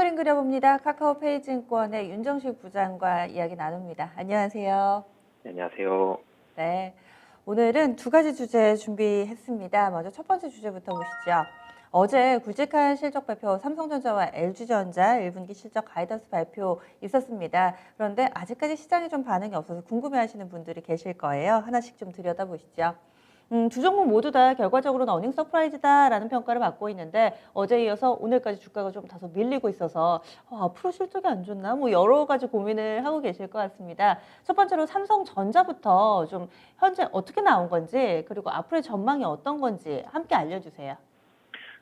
그림 그려봅니다. 카카오페이증권의 윤정식 부장과 이야기 나눕니다. 안녕하세요. 네, 안녕하세요. 네, 오늘은 두 가지 주제 준비했습니다. 먼저 첫 번째 주제부터 보시죠. 어제 굵직한 실적 발표 삼성전자와 LG전자 1분기 실적 가이던스 발표 있었습니다. 그런데 아직까지 시장에 좀 반응이 없어서 궁금해하시는 분들이 계실 거예요. 하나씩 좀 들여다보시죠. 두 종목 모두 다 결과적으로는 어닝 서프라이즈다라는 평가를 받고 있는데 어제 이어서 오늘까지 주가가 좀 다소 밀리고 있어서 앞으로 실적이 안 좋나? 뭐 여러 가지 고민을 하고 계실 것 같습니다. 첫 번째로 삼성전자부터 좀 현재 어떻게 나온 건지 그리고 앞으로의 전망이 어떤 건지 함께 알려주세요.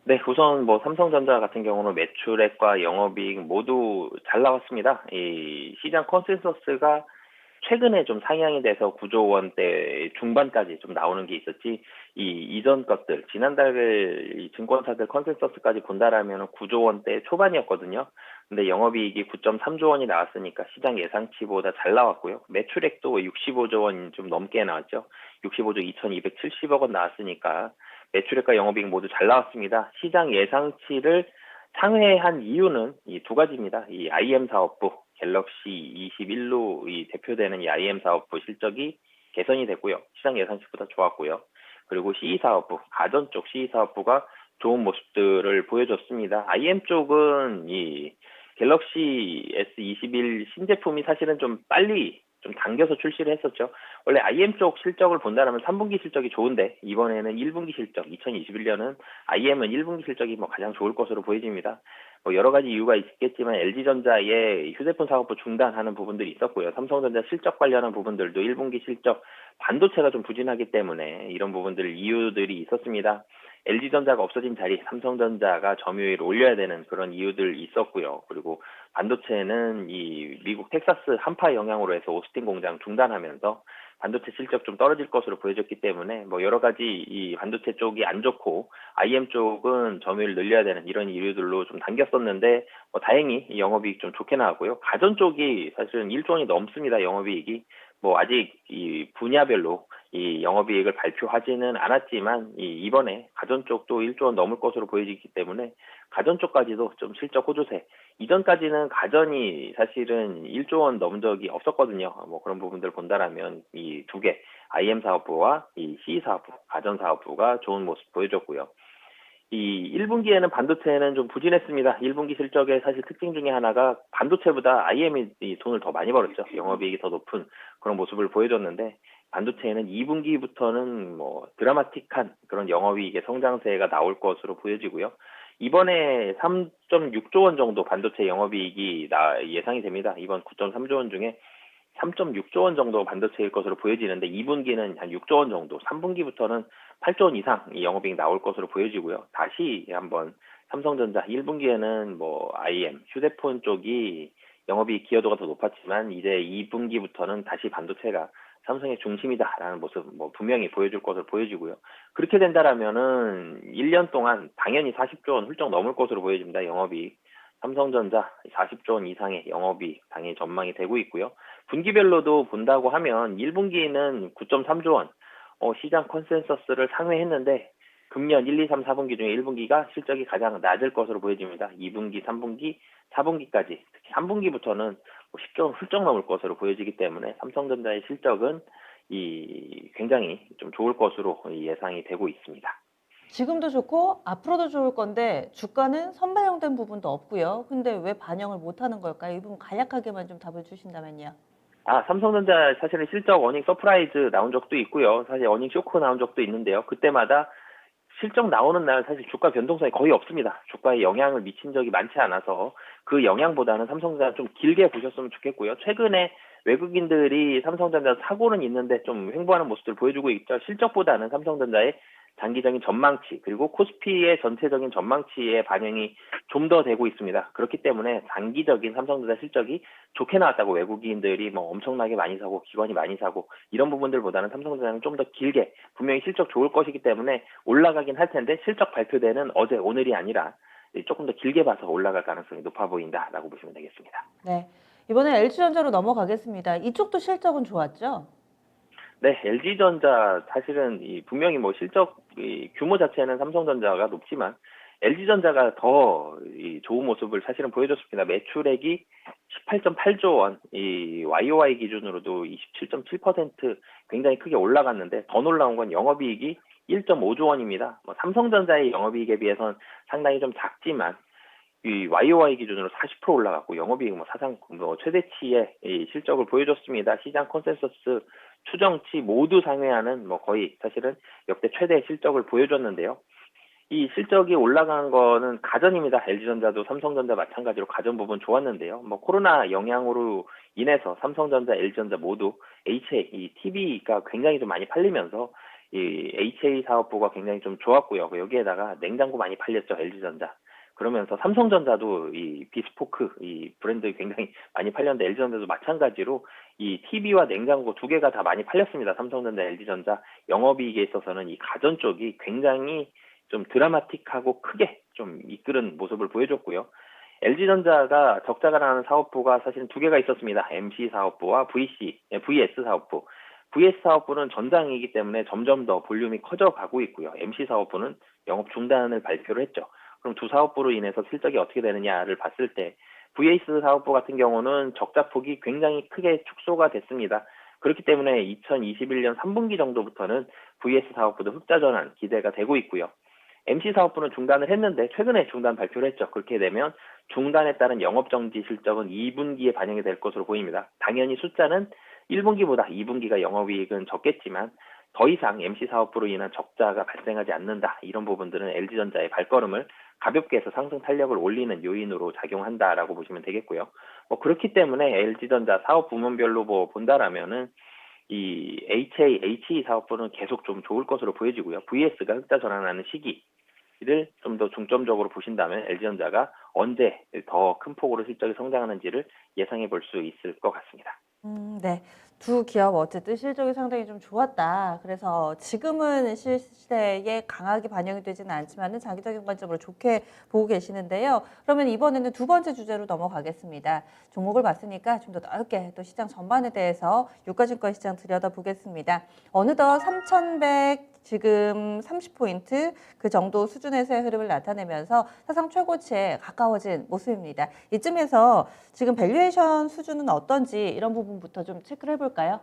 네, 우선 삼성전자 같은 경우는 매출액과 영업이익 모두 잘 나왔습니다. 이 시장 컨센서스가 최근에 좀 상향이 돼서 9조 원대 중반까지 좀 나오는 게 있었지, 이 이전 것들, 지난달 이 증권사들 컨센서스까지 본다라면 9조 원대 초반이었거든요. 근데 영업이익이 9.3조 원이 나왔으니까 시장 예상치보다 잘 나왔고요. 매출액도 65조 원 좀 넘게 나왔죠. 65조 2,270억 원 나왔으니까 매출액과 영업이익 모두 잘 나왔습니다. 시장 예상치를 상회한 이유는 이 두 가지입니다. 이 IM 사업부, 갤럭시 21로 이 대표되는 이 IM 사업부 실적이 개선이 됐고요. 시장 예상치보다 좋았고요. 그리고 CE 사업부, 가전 쪽 CE 사업부가 좋은 모습들을 보여줬습니다. IM 쪽은 이 갤럭시 S21 신제품이 사실은 좀 빨리 좀 당겨서 출시를 했었죠. 원래 IM 쪽 실적을 본다면 3분기 실적이 좋은데 이번에는 1분기 실적, 2021년은 IM은 1분기 실적이 가장 좋을 것으로 보여집니다. 여러 가지 이유가 있겠지만 LG전자의 휴대폰 사업부 중단하는 부분들이 있었고요. 삼성전자 실적 관련한 부분들도 1분기 실적 반도체가 좀 부진하기 때문에 이런 부분들 이유들이 있었습니다. LG전자가 없어진 자리 삼성전자가 점유율을 올려야 되는 그런 이유들이 있었고요. 그리고 반도체는 이 미국 텍사스 한파 영향으로 해서 오스틴 공장 중단하면서 반도체 실적 좀 떨어질 것으로 보여졌기 때문에 여러 가지 이 반도체 쪽이 안 좋고 IM 쪽은 점유율 늘려야 되는 이런 이유들로 좀 당겼었는데 다행히 이 영업이익 좀 좋게 나왔고요. 가전 쪽이 사실은 1조 원이 넘습니다. 영업이익이 아직 이 분야별로 이 영업이익을 발표하지는 않았지만 이번에 가전 쪽도 1조 원 넘을 것으로 보여지기 때문에 가전 쪽까지도 좀 실적 호조세. 이전까지는 가전이 사실은 1조 원 넘은 적이 없었거든요. 그런 부분들 본다라면 이 두 개, IM 사업부와 이 CE 사업부, 가전 사업부가 좋은 모습 보여줬고요. 이 1분기에는 반도체는 좀 부진했습니다. 1분기 실적의 사실 특징 중에 하나가 반도체보다 IM이 돈을 더 많이 벌었죠. 영업이익이 더 높은 그런 모습을 보여줬는데 반도체는 2분기부터는 드라마틱한 그런 영업이익의 성장세가 나올 것으로 보여지고요. 이번에 3.6조 원 정도 반도체 영업이익이 예상이 됩니다. 이번 9.3조 원 중에 3.6조 원 정도 반도체일 것으로 보여지는데 2분기는 한 6조 원 정도, 3분기부터는 8조 원 이상 이 영업이익 나올 것으로 보여지고요. 다시 한번 삼성전자 1분기에는 IM, 휴대폰 쪽이 영업이익 기여도가 더 높았지만 이제 2분기부터는 다시 반도체가 삼성의 중심이다라는 모습 분명히 보여줄 것으로 보여지고요. 그렇게 된다라면은 1년 동안 당연히 40조 원 훌쩍 넘을 것으로 보여집니다. 영업이익. 삼성전자 40조 원 이상의 영업이익 당연히 전망이 되고 있고요. 분기별로도 본다고 하면 1분기는 9.3조 원, 시장 컨센서스를 상회했는데 금년 1, 2, 3, 4분기 중에 1분기가 실적이 가장 낮을 것으로 보여집니다. 2분기, 3분기, 4분기까지 특히 3분기부터는 10조 원 훌쩍 넘을 것으로 보여지기 때문에 삼성전자의 실적은 굉장히 좀 좋을 것으로 예상이 되고 있습니다. 지금도 좋고 앞으로도 좋을 건데 주가는 선반영된 부분도 없고요. 근데 왜 반영을 못하는 걸까요? 이 부분 간략하게만 좀 답을 주신다면요. 삼성전자 사실은 실적 어닝 서프라이즈 나온 적도 있고요. 사실 어닝 쇼크 나온 적도 있는데요. 그때마다 실적 나오는 날 사실 주가 변동성이 거의 없습니다. 주가에 영향을 미친 적이 많지 않아서 그 영향보다는 삼성전자 좀 길게 보셨으면 좋겠고요. 최근에 외국인들이 삼성전자 사고는 있는데 좀 횡보하는 모습을 보여주고 있죠. 실적보다는 삼성전자의 장기적인 전망치 그리고 코스피의 전체적인 전망치의 반영이 좀 더 되고 있습니다. 그렇기 때문에 단기적인 삼성전자 실적이 좋게 나왔다고 외국인들이 엄청나게 많이 사고 기관이 많이 사고 이런 부분들보다는 삼성전자는 좀 더 길게 분명히 실적 좋을 것이기 때문에 올라가긴 할 텐데 실적 발표되는 어제 오늘이 아니라 조금 더 길게 봐서 올라갈 가능성이 높아 보인다라고 보시면 되겠습니다. 네. 이번에 LG전자로 넘어가겠습니다. 이쪽도 실적은 좋았죠? 네, LG전자 사실은 분명히 실적 규모 자체는 삼성전자가 높지만 LG전자가 더 좋은 모습을 사실은 보여줬습니다. 매출액이 18.8조 원, 이 YOY 기준으로도 27.7% 굉장히 크게 올라갔는데 더 놀라운 건 영업이익이 1.5조 원입니다. 뭐 삼성전자의 영업이익에 비해서는 상당히 좀 작지만 이 YOY 기준으로 40% 올라갔고 영업이익 뭐 사상 최대치의 이 실적을 보여줬습니다. 시장 컨센서스 추정치 모두 상회하는 뭐 거의 사실은 역대 최대 실적을 보여줬는데요. 이 실적이 올라간 거는 가전입니다. LG전자도 삼성전자 마찬가지로 가전 부분 좋았는데요. 뭐 코로나 영향으로 인해서 삼성전자, LG전자 모두 HA, 이 TV가 굉장히 좀 많이 팔리면서 이 HA 사업부가 굉장히 좀 좋았고요. 여기에다가 냉장고 많이 팔렸죠, LG전자. 그러면서 삼성전자도 이 비스포크 이 브랜드 굉장히 많이 팔렸는데 LG전자도 마찬가지로 이 TV와 냉장고 두 개가 다 많이 팔렸습니다. 삼성전자, LG전자 영업이익에 있어서는 이 가전 쪽이 굉장히 좀 드라마틱하고 크게 좀 이끄는 모습을 보여줬고요. LG전자가 적자가 나는 사업부가 사실은 두 개가 있었습니다. MC 사업부와 VS 사업부. VS 사업부는 전장이기 때문에 점점 더 볼륨이 커져가고 있고요. MC 사업부는 영업 중단을 발표를 했죠. 그럼 두 사업부로 인해서 실적이 어떻게 되느냐를 봤을 때 VS 사업부 같은 경우는 적자폭이 굉장히 크게 축소가 됐습니다. 그렇기 때문에 2021년 3분기 정도부터는 VS 사업부도 흑자 전환 기대가 되고 있고요. MC 사업부는 중단을 했는데 최근에 중단 발표를 했죠. 그렇게 되면 중단에 따른 영업정지 실적은 2분기에 반영이 될 것으로 보입니다. 당연히 숫자는 1분기보다 2분기가 영업이익은 적겠지만 더 이상 MC 사업부로 인한 적자가 발생하지 않는다. 이런 부분들은 LG전자의 발걸음을 가볍게 해서 상승 탄력을 올리는 요인으로 작용한다라고 보시면 되겠고요. 뭐 그렇기 때문에 LG전자 사업 부문별로 뭐 본다라면은 이 HE 사업부는 계속 좀 좋을 것으로 보여지고요. VS가 흑자 전환하는 시기를 좀 더 중점적으로 보신다면 LG전자가 언제 더 큰 폭으로 실적이 성장하는지를 예상해 볼 수 있을 것 같습니다. 네. 두 기업 어쨌든 실적이 상당히 좀 좋았다. 그래서 지금은 시세에 강하게 반영이 되지는 않지만은 장기적인 관점으로 좋게 보고 계시는데요. 그러면 이번에는 두 번째 주제로 넘어가겠습니다. 종목을 봤으니까 좀 더 넓게 또 시장 전반에 대해서 유가증권 시장 들여다보겠습니다. 어느덧 3,100 지금 30포인트 그 정도 수준에서의 흐름을 나타내면서 사상 최고치에 가까워진 모습입니다. 이쯤에서 지금 밸류에이션 수준은 어떤지 이런 부분부터 좀 체크를 해볼까요?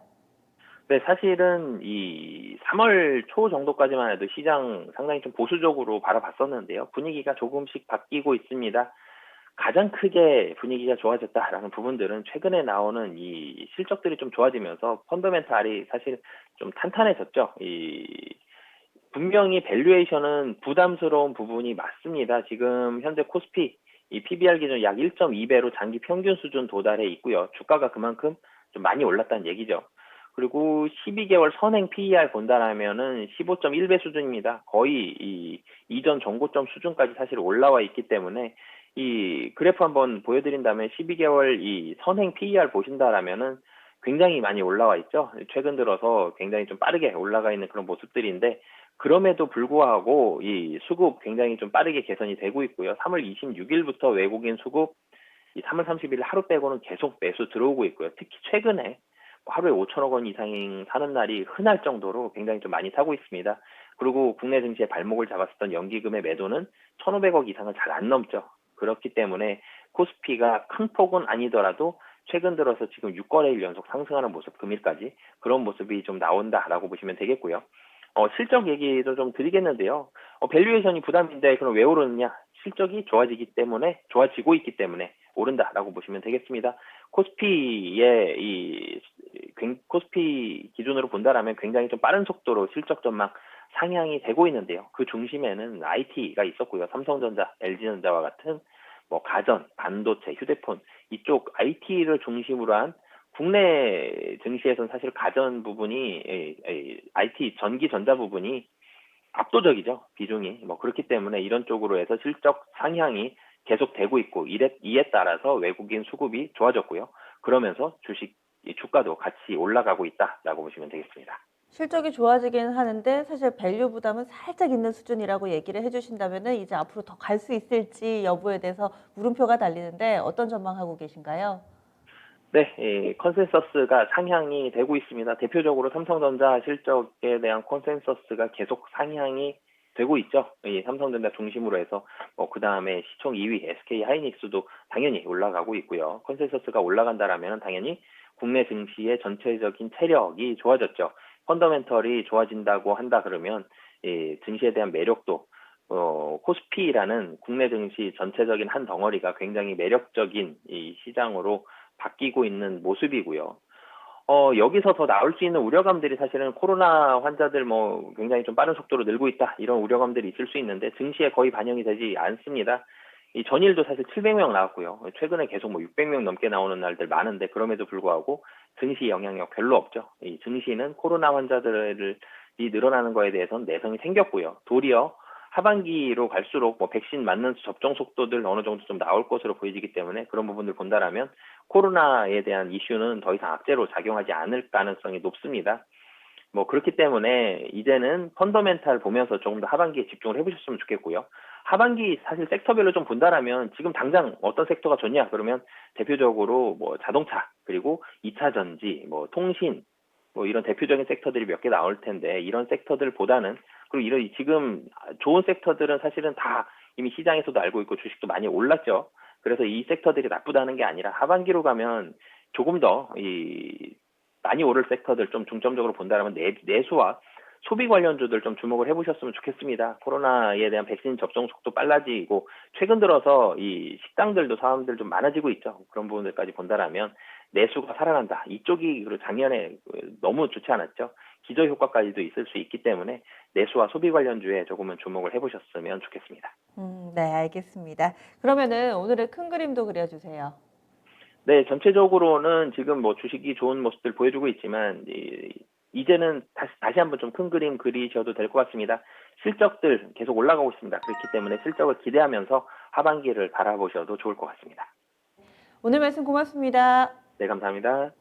네, 사실은 이 3월 초 정도까지만 해도 시장 상당히 좀 보수적으로 바라봤었는데요. 분위기가 조금씩 바뀌고 있습니다. 가장 크게 분위기가 좋아졌다라는 부분들은 최근에 나오는 이 실적들이 좀 좋아지면서 펀더멘탈이 사실 좀 탄탄해졌죠. 분명히 밸류에이션은 부담스러운 부분이 맞습니다. 지금 현재 코스피 이 PBR 기준 약 1.2배로 장기 평균 수준 도달해 있고요. 주가가 그만큼 좀 많이 올랐다는 얘기죠. 그리고 12개월 선행 PER 본다라면은 15.1배 수준입니다. 거의 이 이전 정고점 수준까지 사실 올라와 있기 때문에 이 그래프 한번 보여드린다면 12개월 이 선행 PER 보신다라면은 굉장히 많이 올라와 있죠. 최근 들어서 굉장히 좀 빠르게 올라가 있는 그런 모습들인데 그럼에도 불구하고 이 수급 굉장히 좀 빠르게 개선이 되고 있고요. 3월 26일부터 외국인 수급 이 3월 30일 하루 빼고는 계속 매수 들어오고 있고요. 특히 최근에 하루에 5천억 원 이상 사는 날이 흔할 정도로 굉장히 좀 많이 사고 있습니다. 그리고 국내 증시에 발목을 잡았었던 연기금의 매도는 1,500억 이상은 잘 안 넘죠. 그렇기 때문에 코스피가 큰 폭은 아니더라도 최근 들어서 지금 6거래일 연속 상승하는 모습, 금일까지 그런 모습이 좀 나온다라고 보시면 되겠고요. 실적 얘기도 좀 드리겠는데요. 밸류에이션이 부담인데 그럼 왜 오르느냐? 실적이 좋아지고 있기 때문에 오른다라고 보시면 되겠습니다. 코스피 기준으로 본다라면 굉장히 좀 빠른 속도로 실적 전망 상향이 되고 있는데요. 그 중심에는 IT가 있었고요. 삼성전자, LG전자와 같은 뭐 가전, 반도체, 휴대폰 이쪽 IT를 중심으로 한 국내 증시에서는 사실 가전 부분이 IT 전기 전자 부분이 압도적이죠. 비중이. 뭐 그렇기 때문에 이런 쪽으로 해서 실적 상향이 계속되고 있고 이에 따라서 외국인 수급이 좋아졌고요. 그러면서 주가도 같이 올라가고 있다라고 보시면 되겠습니다. 실적이 좋아지긴 하는데 사실 밸류 부담은 살짝 있는 수준이라고 얘기를 해주신다면은 이제 앞으로 더 갈 수 있을지 여부에 대해서 물음표가 달리는데 어떤 전망하고 계신가요? 네, 컨센서스가 상향이 되고 있습니다. 대표적으로 삼성전자 실적에 대한 컨센서스가 계속 상향이 되고 있죠. 이 삼성전자 중심으로 해서 그 다음에 시총 2위 SK 하이닉스도 당연히 올라가고 있고요. 컨센서스가 올라간다라면 당연히 국내 증시의 전체적인 체력이 좋아졌죠. 펀더멘털이 좋아진다고 한다 그러면 이 증시에 대한 매력도 코스피라는 국내 증시 전체적인 한 덩어리가 굉장히 매력적인 이 시장으로 바뀌고 있는 모습이고요. 여기서 더 나올 수 있는 우려감들이 사실은 코로나 환자들 굉장히 좀 빠른 속도로 늘고 있다. 이런 우려감들이 있을 수 있는데 증시에 거의 반영이 되지 않습니다. 이 전일도 사실 700명 나왔고요. 최근에 계속 600명 넘게 나오는 날들 많은데 그럼에도 불구하고 증시 영향력 별로 없죠. 이 증시는 코로나 환자들이 늘어나는 거에 대해서는 내성이 생겼고요. 도리어 하반기로 갈수록 백신 맞는 접종 속도들 어느 정도 좀 나올 것으로 보이기 때문에 그런 부분들 본다라면 코로나에 대한 이슈는 더 이상 악재로 작용하지 않을 가능성이 높습니다. 그렇기 때문에 이제는 펀더멘탈 보면서 조금 더 하반기에 집중을 해보셨으면 좋겠고요. 하반기 사실 섹터별로 좀 본다라면 지금 당장 어떤 섹터가 좋냐 그러면 대표적으로 자동차 그리고 2차 전지 통신 이런 대표적인 섹터들이 몇 개 나올 텐데 이런 섹터들보다는 그리고 이런 지금 좋은 섹터들은 사실은 다 이미 시장에서도 알고 있고 주식도 많이 올랐죠. 그래서 이 섹터들이 나쁘다는 게 아니라 하반기로 가면 조금 더 많이 오를 섹터들 좀 중점적으로 본다면 내수와 소비 관련주들 좀 주목을 해보셨으면 좋겠습니다. 코로나에 대한 백신 접종 속도 빨라지고 최근 들어서 이 식당들도 사람들 좀 많아지고 있죠. 그런 부분들까지 본다라면 내수가 살아난다. 이쪽이 그리고 작년에 너무 좋지 않았죠. 기저 효과까지도 있을 수 있기 때문에 내수와 소비 관련주에 조금은 주목을 해보셨으면 좋겠습니다. 네, 알겠습니다. 그러면은 오늘의 큰 그림도 그려주세요. 네, 전체적으로는 지금 주식이 좋은 모습들 보여주고 있지만 이제는 다시 한번 좀 큰 그림 그리셔도 될 것 같습니다. 실적들 계속 올라가고 있습니다. 그렇기 때문에 실적을 기대하면서 하반기를 바라보셔도 좋을 것 같습니다. 오늘 말씀 고맙습니다. 네, 감사합니다.